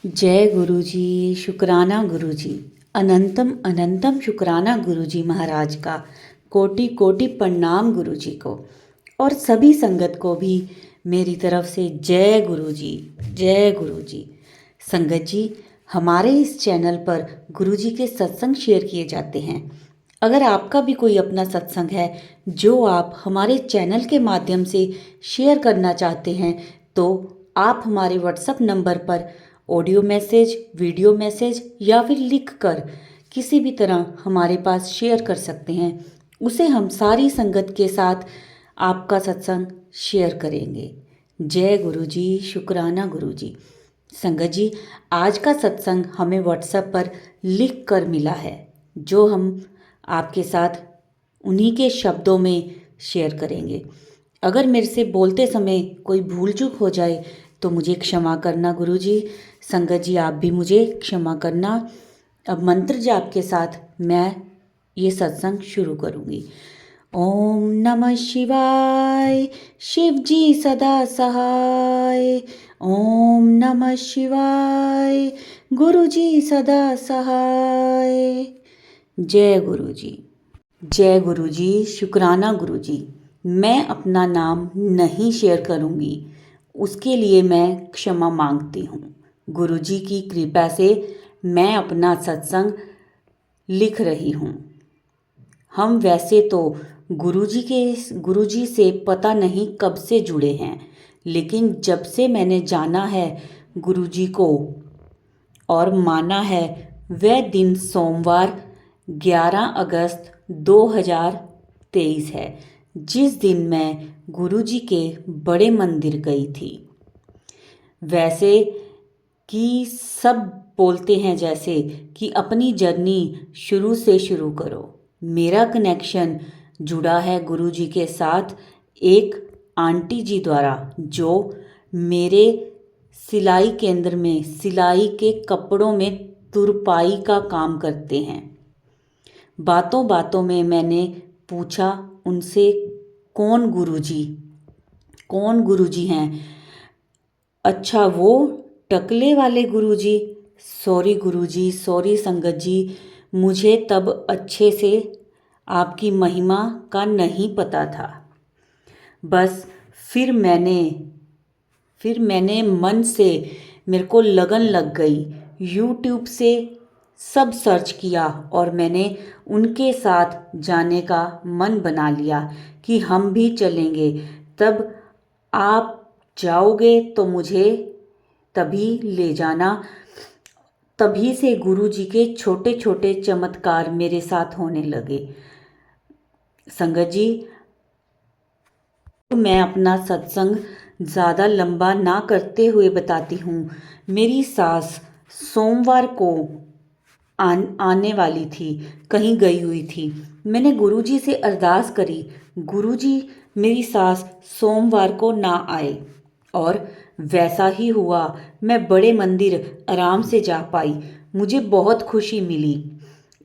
जय गुरु जी। शुक्राना गुरु जी। अनंतम अनंतम शुक्राना गुरु जी महाराज का। कोटि कोटि प्रणाम गुरु जी को और सभी संगत को भी मेरी तरफ से जय गुरु जी। जय गुरु जी। संगत जी, हमारे इस चैनल पर गुरु जी के सत्संग शेयर किए जाते हैं। अगर आपका भी कोई अपना सत्संग है जो आप हमारे चैनल के माध्यम से शेयर करना चाहते हैं तो आप हमारे व्हाट्सएप नंबर पर ऑडियो मैसेज, वीडियो मैसेज या फिर लिख कर किसी भी तरह हमारे पास शेयर कर सकते हैं। उसे हम सारी संगत के साथ आपका सत्संग शेयर करेंगे। जय गुरु जी। शुक्राना गुरु जी। संगत जी, आज का सत्संग हमें व्हाट्सएप पर लिख कर मिला है जो हम आपके साथ उन्हीं के शब्दों में शेयर करेंगे। अगर मेरे से बोलते समय कोई भूल चूक हो जाए तो मुझे क्षमा करना गुरु जी। संगत जी, आप भी मुझे क्षमा करना। अब मंत्र जाप के साथ मैं ये सत्संग शुरू करूँगी। ओम नमः शिवाय, शिव जी सदा सहाय। ओम नमः शिवाय, गुरु जी सदा सहाय। जय गुरु जी। जय गुरु जी। शुक्राना गुरु जी। मैं अपना नाम नहीं शेयर करूँगी, उसके लिए मैं क्षमा मांगती हूँ। गुरु जी की कृपा से मैं अपना सत्संग लिख रही हूँ। हम वैसे तो गुरु जी से पता नहीं कब से जुड़े हैं, लेकिन जब से मैंने जाना है गुरु जी को और माना है, वह दिन सोमवार 11 अगस्त 2023 है, जिस दिन मैं गुरु जी के बड़े मंदिर गई थी। वैसे कि सब बोलते हैं जैसे कि अपनी जर्नी शुरू से शुरू करो। मेरा कनेक्शन जुड़ा है गुरु जी के साथ एक आंटी जी द्वारा, जो मेरे सिलाई केंद्र में सिलाई के कपड़ों में तुरपाई का काम करते हैं। बातों बातों में मैंने पूछा उनसे, कौन गुरुजी हैं? अच्छा, वो टकले वाले गुरुजी। सॉरी गुरुजी, सॉरी संगत जी, मुझे तब अच्छे से आपकी महिमा का नहीं पता था। बस फिर मैंने मन से, मेरे को लगन लग गई। यूट्यूब से सब सर्च किया और मैंने उनके साथ जाने का मन बना लिया कि हम भी चलेंगे। तब आप जाओगे तो मुझे तभी ले जाना। तभी से गुरु जी के छोटे छोटे चमत्कार मेरे साथ होने लगे। संगत जी, मैं अपना सत्संग ज़्यादा लंबा ना करते हुए बताती हूँ। मेरी सास सोमवार को आने वाली थी, कहीं गई हुई थी। मैंने गुरुजी से अरदास करी, गुरुजी मेरी सास सोमवार को ना आए, और वैसा ही हुआ। मैं बड़े मंदिर आराम से जा पाई। मुझे बहुत खुशी मिली।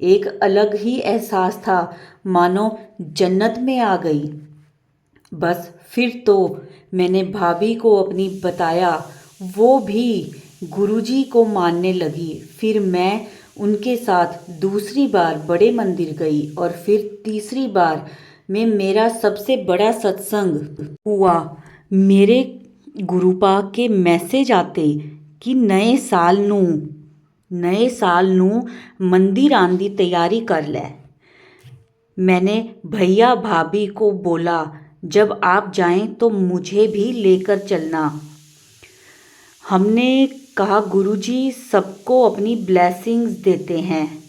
एक अलग ही एहसास था, मानो जन्नत में आ गई। बस फिर तो मैंने भाभी को अपनी बताया, वो भी गुरुजी को मानने लगी। फिर मैं उनके साथ दूसरी बार बड़े मंदिर गई और फिर तीसरी बार में मेरा सबसे बड़ा सत्संग हुआ। मेरे गुरुपा के मैसेज आते कि नए साल नू मंदिर आन दी तैयारी कर ले। मैंने भैया भाभी को बोला, जब आप जाएं तो मुझे भी लेकर चलना। हमने कहा, गुरुजी सबको अपनी ब्लेसिंग्स देते हैं,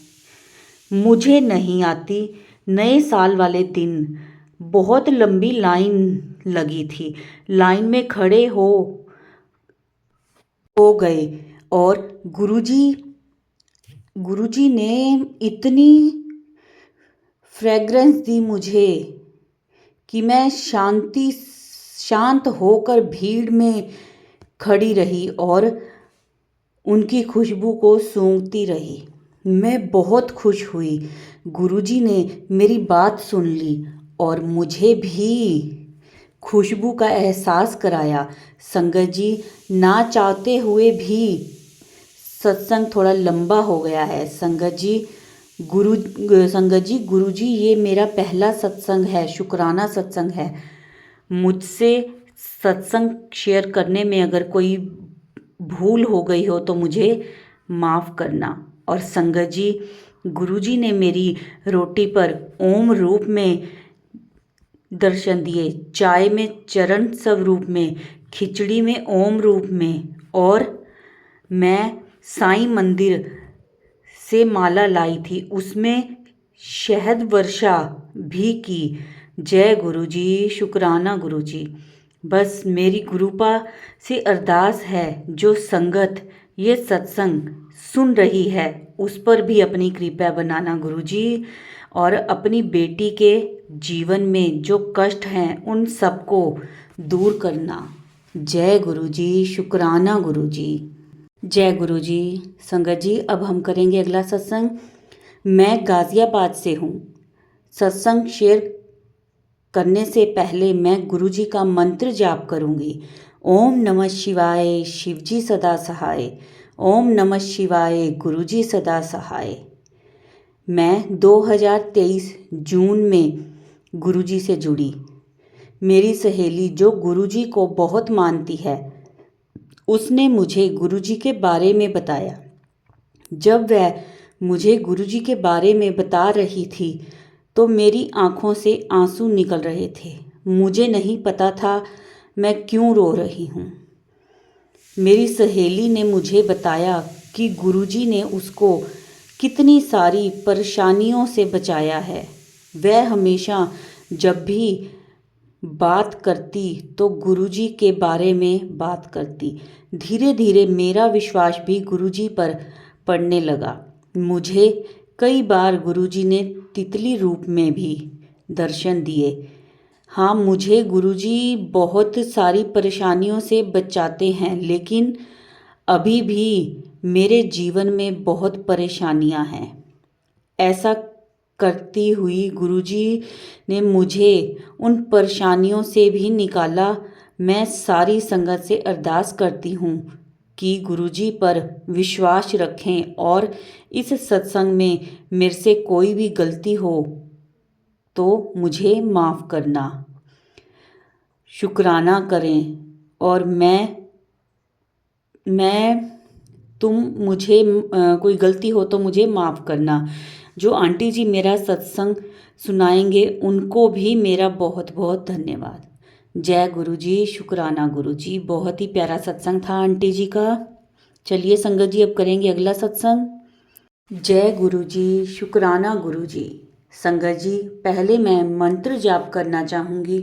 मुझे नहीं आती। नए साल वाले दिन बहुत लंबी लाइन लगी थी। लाइन में खड़े हो गए और गुरुजी ने इतनी फ्रेग्रेंस दी मुझे कि मैं शांत होकर भीड़ में खड़ी रही और उनकी खुशबू को सूंघती रही। मैं बहुत खुश हुई। गुरुजी ने मेरी बात सुन ली और मुझे भी खुशबू का एहसास कराया। संगत जी, ना चाहते हुए भी सत्संग थोड़ा लंबा हो गया है। संगत जी गुरु जी ये मेरा पहला सत्संग है, शुक्राना सत्संग है। मुझसे सत्संग शेयर करने में अगर कोई भूल हो गई हो तो मुझे माफ़ करना। और संगत जी गुरु जी ने मेरी रोटी पर ओम रूप में दर्शन दिए, चाय में चरण स्वरूप में, खिचड़ी में ओम रूप में, और मैं साईं मंदिर से माला लाई थी, उसमें शहद वर्षा भी की। जय गुरु जी, शुक्राना गुरु जी। बस मेरी गुरुपा से अरदास है, जो संगत ये सत्संग सुन रही है उस पर भी अपनी कृपा बनाना गुरु जी, और अपनी बेटी के जीवन में जो कष्ट हैं उन सबको दूर करना। जय गुरु जी, शुक्राना गुरु जी। जय गुरु जी। संगत जी अब हम करेंगे अगला सत्संग। मैं गाज़ियाबाद से हूँ। सत्संग शेयर करने से पहले मैं गुरु जी का मंत्र जाप करूँगी। ओम नमः शिवाय, शिवजी सदा सहाय। ओम नमः शिवाय, गुरु जी सदा सहाय। मैं 2023 जून में गुरु जी से जुड़ी। मेरी सहेली जो गुरु जी को बहुत मानती है, उसने मुझे गुरु जी के बारे में बताया। जब वह मुझे गुरु जी के बारे में बता रही थी तो मेरी आंखों से आंसू निकल रहे थे। मुझे नहीं पता था मैं क्यों रो रही हूँ। मेरी सहेली ने मुझे बताया कि गुरु जी ने उसको कितनी सारी परेशानियों से बचाया है। वह हमेशा जब भी बात करती तो गुरुजी के बारे में बात करती। धीरे धीरे मेरा विश्वास भी गुरुजी पर पड़ने लगा। मुझे कई बार गुरुजी ने तितली रूप में भी दर्शन दिए। हाँ, मुझे गुरुजी बहुत सारी परेशानियों से बचाते हैं, लेकिन अभी भी मेरे जीवन में बहुत परेशानियां हैं। ऐसा करती हुई गुरुजी ने मुझे उन परेशानियों से भी निकाला। मैं सारी संगत से अरदास करती हूँ कि गुरुजी पर विश्वास रखें और इस सत्संग में मेरे से कोई भी गलती हो तो मुझे माफ़ करना, शुक्राना करें। और तुम मुझे कोई गलती हो तो मुझे माफ़ करना। जो आंटी जी मेरा सत्संग सुनाएंगे उनको भी मेरा बहुत बहुत धन्यवाद। जय गुरु जी, शुक्राना गुरु जी। बहुत ही प्यारा सत्संग था आंटी जी का। चलिए संगत जी अब करेंगे अगला सत्संग। जय गुरु जी, शुक्राना गुरु जी। संगत जी पहले मैं मंत्र जाप करना चाहूँगी।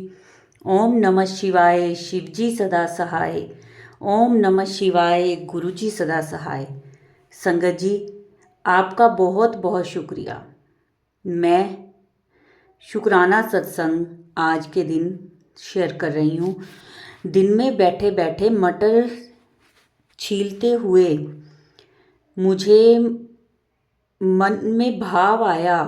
ओम नमः शिवाय, शिवजी सदा सहाय। ओम नमः शिवाय, गुरु जी सदा सहाय। संगत जी आपका बहुत बहुत शुक्रिया। मैं शुक्राना सत्संग आज के दिन शेयर कर रही हूँ। दिन में बैठे बैठे मटर छीलते हुए मुझे मन में भाव आया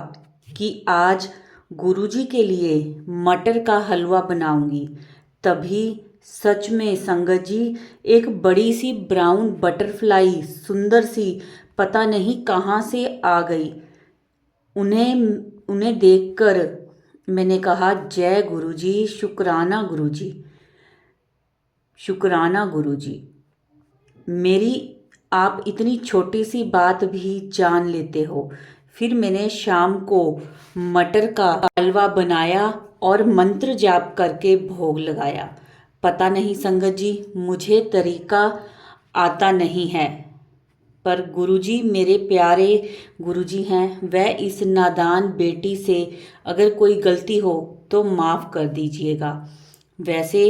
कि आज गुरुजी के लिए मटर का हलवा बनाऊंगी। तभी सच में संगत जी एक बड़ी सी ब्राउन बटरफ्लाई सुंदर सी पता नहीं कहाँ से आ गई। उन्हें देखकर मैंने कहा जय गुरुजी, शुक्राना गुरुजी, शुक्राना गुरुजी। मेरी आप इतनी छोटी सी बात भी जान लेते हो। फिर मैंने शाम को मटर का हलवा बनाया और मंत्र जाप करके भोग लगाया। पता नहीं संगत जी मुझे तरीका आता नहीं है, पर गुरुजी मेरे प्यारे गुरुजी हैं। वह इस नादान बेटी से अगर कोई गलती हो तो माफ़ कर दीजिएगा। वैसे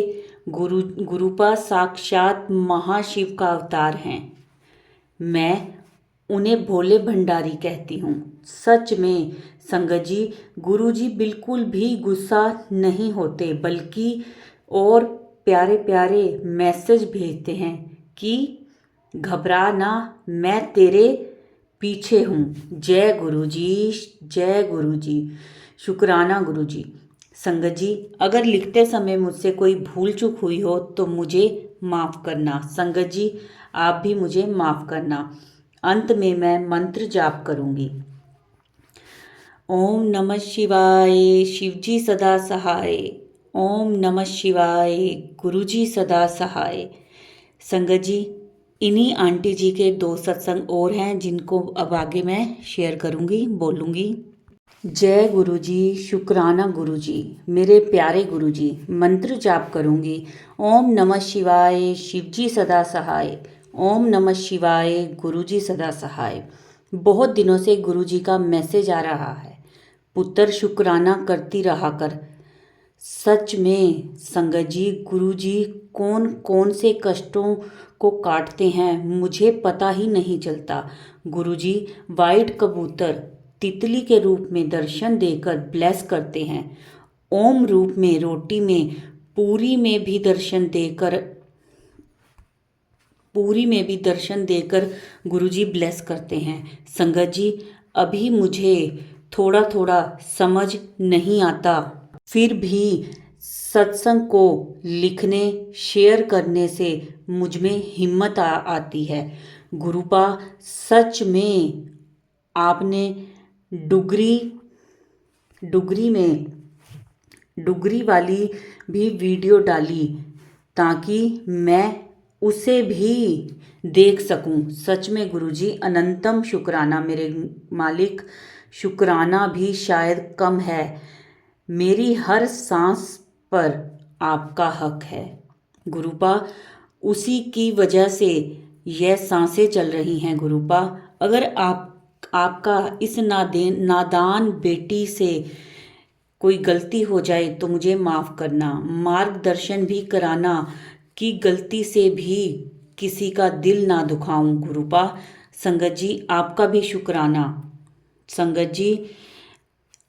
गुरुपा साक्षात महाशिव का अवतार हैं। मैं उन्हें भोले भंडारी कहती हूँ। सच में संगत जी गुरुजी बिल्कुल भी गुस्सा नहीं होते, बल्कि और प्यारे प्यारे मैसेज भेजते हैं कि घबरा ना, मैं तेरे पीछे हूँ। जय गुरुजी, जय गुरुजी, शुक्राना गुरुजी। संगत जी अगर लिखते समय मुझसे कोई भूल चूक हुई हो तो मुझे माफ़ करना। संगत जी आप भी मुझे माफ़ करना। अंत में मैं मंत्र जाप करूंगी। ओम नमः शिवाय, शिवजी सदा सहाय। ओम नमः शिवाय, गुरुजी सदा सहाय। संगत जी, इन्हीं आंटी जी के 2 सत्संग और हैं जिनको अब आगे मैं शेयर करूंगी, बोलूंगी। जय गुरु जी, शुक्राना गुरु जी, मेरे प्यारे गुरु जी। मंत्र जाप करूंगी। ओम नमः शिवाय, शिवजी सदा सहाय। ओम नमः शिवाय, गुरु जी सदा सहाय। बहुत दिनों से गुरु जी का मैसेज आ रहा है, पुत्र शुक्राना करती रहा कर। सच में संगत जी, गुरु जी कौन कौन से कष्टों को काटते हैं मुझे पता ही नहीं चलता। गुरु जी वाइट कबूतर तितली के रूप में दर्शन देकर ब्लेस करते हैं। ओम रूप में रोटी में पूरी में भी दर्शन देकर गुरुजी ब्लेस करते हैं। संगत जी, अभी मुझे थोड़ा थोड़ा समझ नहीं आता, फिर भी सत्संग को लिखने शेयर करने से मुझ में हिम्मत आती है। गुरुपा, सच में आपने डुगरी वाली भी वीडियो डाली ताकि मैं उसे भी देख सकूं। सच में गुरुजी अनंतम शुक्राना मेरे मालिक, शुक्राना भी शायद कम है। मेरी हर सांस पर आपका हक है गुरुपा, उसी की वजह से यह सांसें चल रही हैं गुरुपा। अगर आपका इस नादान बेटी से कोई गलती हो जाए तो मुझे माफ़ करना, मार्गदर्शन भी कराना कि गलती से भी किसी का दिल ना दुखाऊं गुरुपा। संगत जी आपका भी शुक्राना। संगत जी,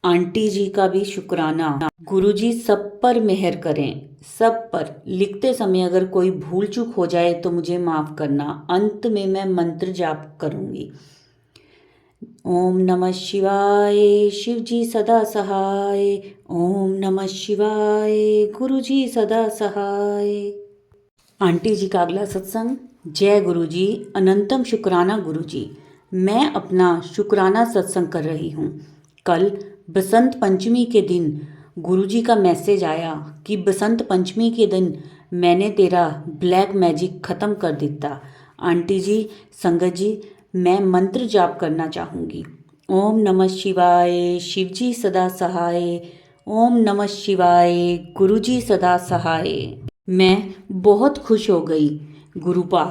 आंटी जी का भी शुक्राना। गुरु जी सब पर मेहर करें, सब पर। लिखते समय अगर कोई भूल चूक हो जाए तो मुझे माफ़ करना। अंत में मैं मंत्र जाप करूंगी। ओम नमः शिवाय, शिवजी सदा सहाय। ओम नमः शिवाय, गुरुजी सदा सहाय। आंटी जी का अगला सत्संग। जय गुरु जी, अनंतम शुक्राना गुरु जी। मैं अपना शुक्राना सत्संग कर रही हूँ। कल बसंत पंचमी के दिन गुरु जी का मैसेज आया कि बसंत पंचमी के दिन मैंने तेरा ब्लैक मैजिक ख़त्म कर दिता। आंटी जी, संगत जी, मैं मंत्र जाप करना चाहूँगी। ओम नमः शिवाय, शिवजी सदा सहाय। ओम नमः शिवाय, गुरुजी सदा सहाय। मैं बहुत खुश हो गई गुरुपा।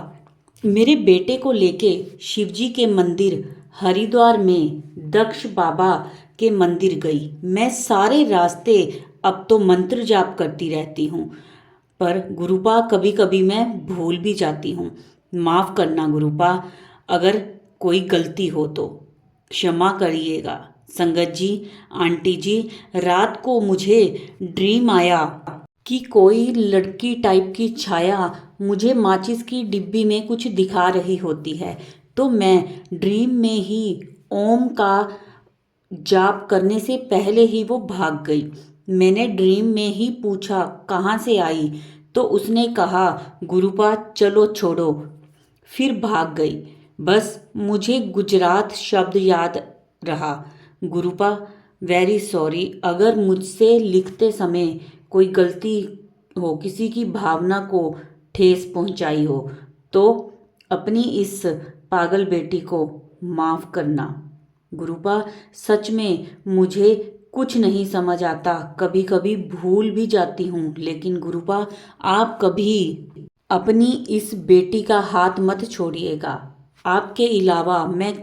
मेरे बेटे को लेके शिवजी के मंदिर हरिद्वार में दक्ष बाबा के मंदिर गई। मैं सारे रास्ते अब तो मंत्र जाप करती रहती हूँ, पर गुरुपा कभी कभी मैं भूल भी जाती हूँ। माफ़ करना गुरुपा, अगर कोई गलती हो तो क्षमा करिएगा। संगत जी, आंटी जी, रात को मुझे ड्रीम आया कि कोई लड़की टाइप की छाया मुझे माचिस की डिब्बी में कुछ दिखा रही होती है, तो मैं ड्रीम में ही ओम का जाप करने से पहले ही वो भाग गई। मैंने ड्रीम में ही पूछा कहाँ से आई, तो उसने कहा गुरुपा चलो छोड़ो, फिर भाग गई। बस मुझे गुजरात शब्द याद रहा। गुरुपा वेरी सॉरी, अगर मुझसे लिखते समय कोई गलती हो, किसी की भावना को ठेस पहुंचाई हो, तो अपनी इस पागल बेटी को माफ़ करना। गुरुपा सच में मुझे कुछ नहीं समझ आता, कभी कभी भूल भी जाती हूँ, लेकिन गुरुपा आप कभी अपनी इस बेटी का हाथ मत छोड़िएगा। आपके अलावा मैं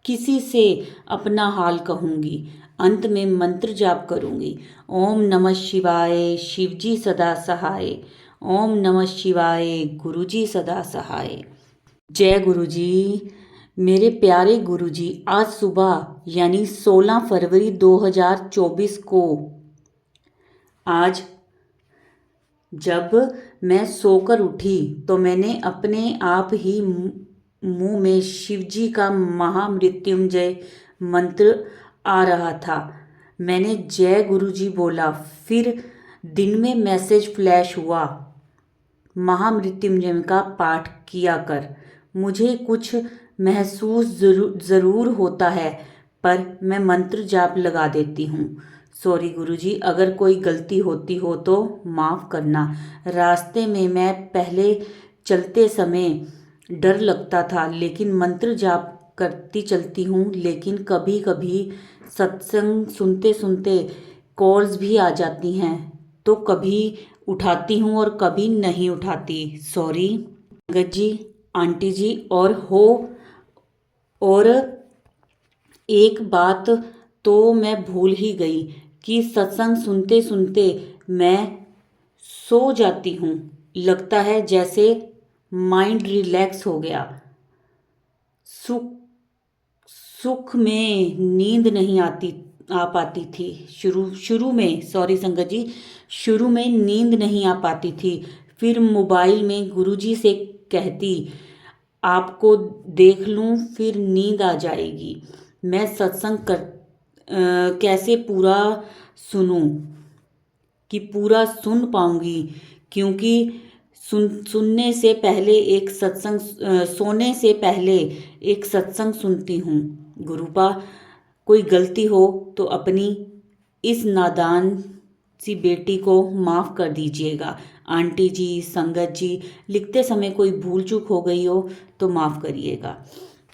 किसी से अपना हाल कहूँगी। अंत में मंत्र जाप करूँगी। ओम नमः शिवाय, शिवजी सदा सहाय। ओम नमः शिवाय, गुरुजी सदा सहाय। जय गुरुजी, मेरे प्यारे गुरुजी। आज सुबह यानी 16 फरवरी 2024 को, आज जब मैं सोकर उठी तो मैंने अपने आप ही मुंह में शिवजी का महामृत्युंजय मंत्र आ रहा था। मैंने जय गुरुजी बोला, फिर दिन में मैसेज फ्लैश हुआ महामृत्युंजय का पाठ किया कर। मुझे कुछ महसूस ज़रूर होता है, पर मैं मंत्र जाप लगा देती हूँ। सॉरी गुरुजी, अगर कोई गलती होती हो तो माफ़ करना। रास्ते में मैं पहले चलते समय डर लगता था, लेकिन मंत्र जाप करती चलती हूँ। लेकिन कभी कभी सत्संग सुनते सुनते कॉल्स भी आ जाती हैं, तो कभी उठाती हूँ और कभी नहीं उठाती। सॉरी संगत जी, आंटी जी। और एक बात तो मैं भूल ही गई कि सत्संग सुनते सुनते मैं सो जाती हूँ। लगता है जैसे माइंड रिलैक्स हो गया। सुख सुख में नींद नहीं आ पाती थी। शुरू शुरू में, सॉरी संगत जी, शुरू में नींद नहीं आ पाती थी। फिर मोबाइल में गुरुजी से कहती, आपको देख लूं फिर नींद आ जाएगी। मैं सत्संग कैसे पूरा सुनूं कि पूरा सुन पाऊंगी, क्योंकि सुनने से पहले एक सत्संग सोने से पहले एक सत्संग सुनती हूँ। गुरुपा, कोई गलती हो तो अपनी इस नादान सी बेटी को माफ़ कर दीजिएगा। आंटी जी, संगत जी, लिखते समय कोई भूल चूक हो गई हो तो माफ़ करिएगा।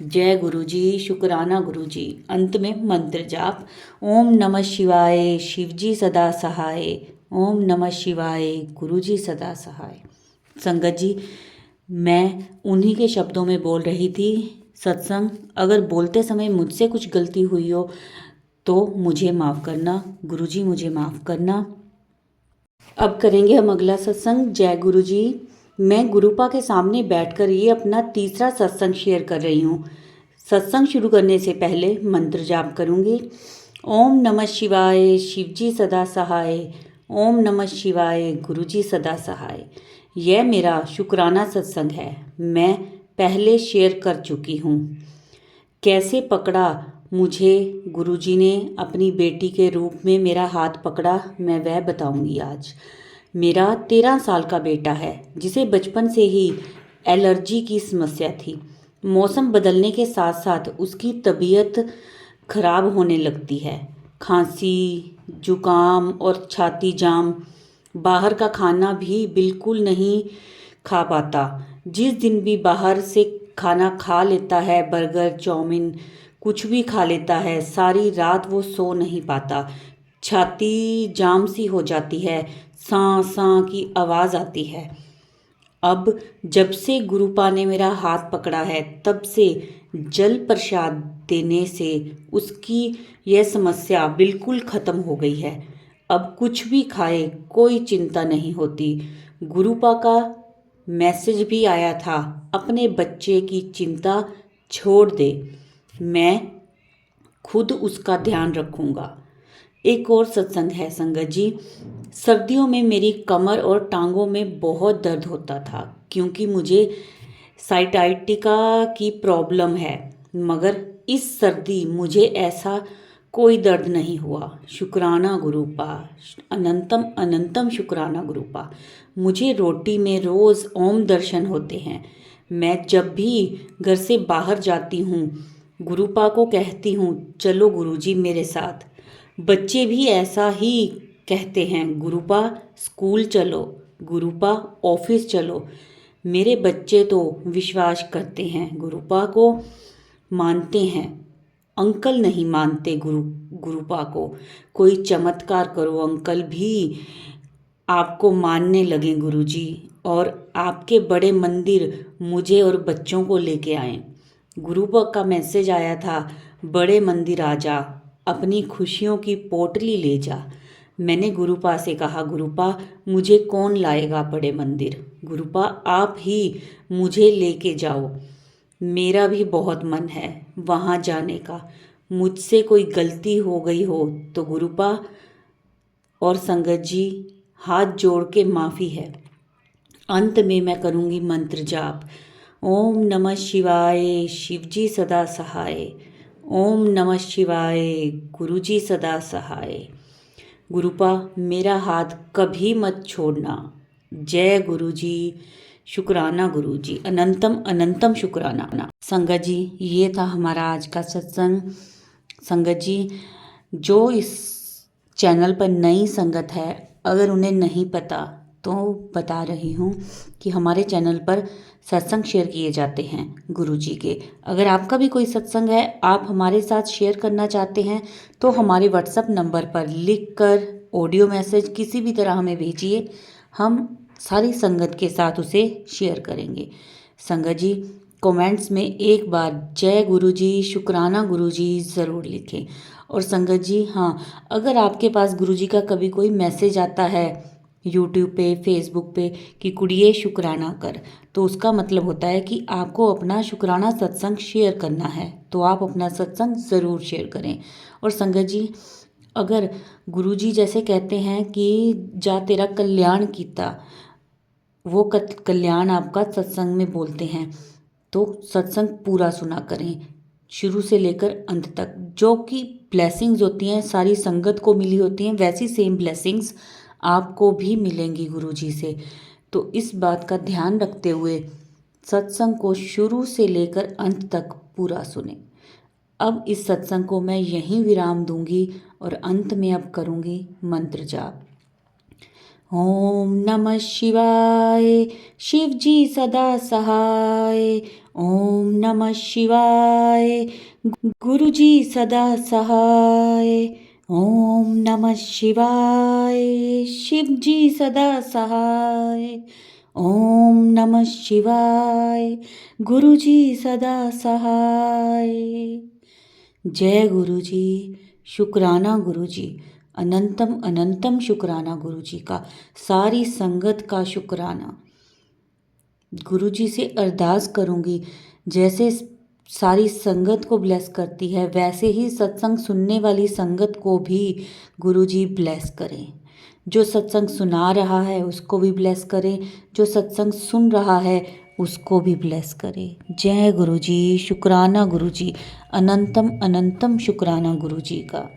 जय गुरु जी, शुक्राना गुरु जी। अंत में मंत्र जाप। ओम नमः शिवाय, शिवजी सदा सहाय। ओम नमः शिवाय, गुरु जी सदा सहाय। संगत जी, मैं उन्हीं के शब्दों में बोल रही थी सत्संग। अगर बोलते समय मुझसे कुछ गलती हुई हो तो मुझे माफ़ करना। गुरुजी मुझे माफ़ करना। अब करेंगे हम अगला सत्संग। जय गुरु जी। मैं गुरुपा के सामने बैठकर ये अपना तीसरा सत्संग शेयर कर रही हूँ। सत्संग शुरू करने से पहले मंत्र जाप करूँगी। ओम नमः शिवाय, शिवजी सदा सहाय। ओम नमः शिवाय, गुरुजी सदा सहाय। यह मेरा शुक्राना सत्संग है। मैं पहले शेयर कर चुकी हूँ। कैसे पकड़ा मुझे गुरुजी ने अपनी बेटी के रूप में मेरा हाथ पकड़ा, मैं वह बताऊंगी आज। मेरा 13 साल का बेटा है, जिसे बचपन से ही एलर्जी की समस्या थी। मौसम बदलने के साथ साथ उसकी तबीयत खराब होने लगती है। खांसी, जुकाम और छाती जाम। बाहर का खाना भी बिल्कुल नहीं खा पाता। जिस दिन भी बाहर से खाना खा लेता है, बर्गर, चाउमीन, कुछ भी खा लेता है, सारी रात वो सो नहीं पाता। छाती जाम सी हो जाती है, सां सां की आवाज़ आती है। अब जब से गुरुपा ने मेरा हाथ पकड़ा है, तब से जल प्रसाद देने से उसकी यह समस्या बिल्कुल ख़त्म हो गई है। अब कुछ भी खाए कोई चिंता नहीं होती। गुरुपा का मैसेज भी आया था, अपने बच्चे की चिंता छोड़ दे, मैं खुद उसका ध्यान रखूँगा। एक और सत्संग है संगत जी। सर्दियों में मेरी कमर और टांगों में बहुत दर्द होता था, क्योंकि मुझे साइटाइटिका की प्रॉब्लम है। मगर इस सर्दी मुझे ऐसा कोई दर्द नहीं हुआ। शुक्राना गुरुपा, अनंतम अनंतम शुक्राना गुरुपा। मुझे रोटी में रोज़ ओम दर्शन होते हैं। मैं जब भी घर से बाहर जाती हूँ, गुरुपा को कहती हूँ, चलो गुरुजी मेरे साथ। बच्चे भी ऐसा ही कहते हैं, गुरुपा स्कूल चलो, गुरुपा ऑफिस चलो। मेरे बच्चे तो विश्वास करते हैं, गुरुपा को मानते हैं। अंकल नहीं मानते गुरुपा को। कोई चमत्कार करो, अंकल भी आपको मानने लगे गुरुजी, और आपके बड़े मंदिर मुझे और बच्चों को लेके आए। गुरुपा का मैसेज आया था, बड़े मंदिर आ जा, अपनी खुशियों की पोटली ले जा। मैंने गुरुपा से कहा, गुरुपा मुझे कौन लाएगा बड़े मंदिर? गुरुपा आप ही मुझे लेके जाओ, मेरा भी बहुत मन है वहाँ जाने का। मुझसे कोई गलती हो गई हो तो गुरुपा और संगत जी हाथ जोड़ के माफ़ी है। अंत में मैं करूँगी मंत्र जाप। ओम नमः शिवाय, शिवजी सदा सहाय। ओम नमः शिवाय, गुरुजी सदा सहाय। गुरुपा मेरा हाथ कभी मत छोड़ना। जय गुरुजी, शुक्राना गुरु जी, अनंतम अनंतम शुक्राना। संगत जी, ये था हमारा आज का सत्संग। संगत जी, जो इस चैनल पर नई संगत है, अगर उन्हें नहीं पता तो बता रही हूँ कि हमारे चैनल पर सत्संग शेयर किए जाते हैं गुरु जी के। अगर आपका भी कोई सत्संग है, आप हमारे साथ शेयर करना चाहते हैं तो हमारे व्हाट्सएप नंबर पर लिखकर ऑडियो मैसेज किसी भी तरह हमें भेजिए, हम सारी संगत के साथ उसे शेयर करेंगे। संगत जी, कमेंट्स में एक बार जय गुरु जी, शुक्राना गुरु जी ज़रूर लिखें। और संगत जी, हाँ, अगर आपके पास गुरु जी का कभी कोई मैसेज आता है यूट्यूब पे, फेसबुक पे कि कुड़िए शुक्राना कर, तो उसका मतलब होता है कि आपको अपना शुक्राना सत्संग शेयर करना है, तो आप अपना सत्संग ज़रूर शेयर करें। और संगत जी, अगर गुरुजी जैसे कहते हैं कि जा तेरा कल्याण कीता, वो कल्याण आपका सत्संग में बोलते हैं, तो सत्संग पूरा सुना करें शुरू से लेकर अंत तक। जो कि ब्लेसिंग्स होती हैं सारी संगत को मिली होती हैं, वैसी सेम ब्लेसिंग्स आपको भी मिलेंगी गुरुजी से। तो इस बात का ध्यान रखते हुए सत्संग को शुरू से लेकर अंत तक पूरा सुने। अब इस सत्संग को मैं यहीं विराम दूंगी और अंत में अब करूंगी मंत्र जाप। ओम नमः शिवाय, शिव जी सदा सहाय। ओम नमः शिवाय, गुरु जी सदा सहाय। ओम नमः शिवाय, शिव जी सदा सहाय। ओम नमः शिवाय, गुरु जी सदा सहाय। जय गुरु जी, शुक्राना गुरु जी, अनंतम अनंतम शुक्राना गुरु जी का, सारी संगत का शुक्राना। गुरु जी से अरदास करूँगी, जैसे सारी संगत को ब्लेस करती है, वैसे ही सत्संग सुनने वाली संगत को भी गुरु जी ब्लेस करें। जो सत्संग सुना रहा है उसको भी ब्लेस करें, जो सत्संग सुन रहा है उसको भी ब्लेस करें। जय गुरु जी, शुक्राना गुरु जी, अनंतम अनंतम शुक्राना गुरु जी का।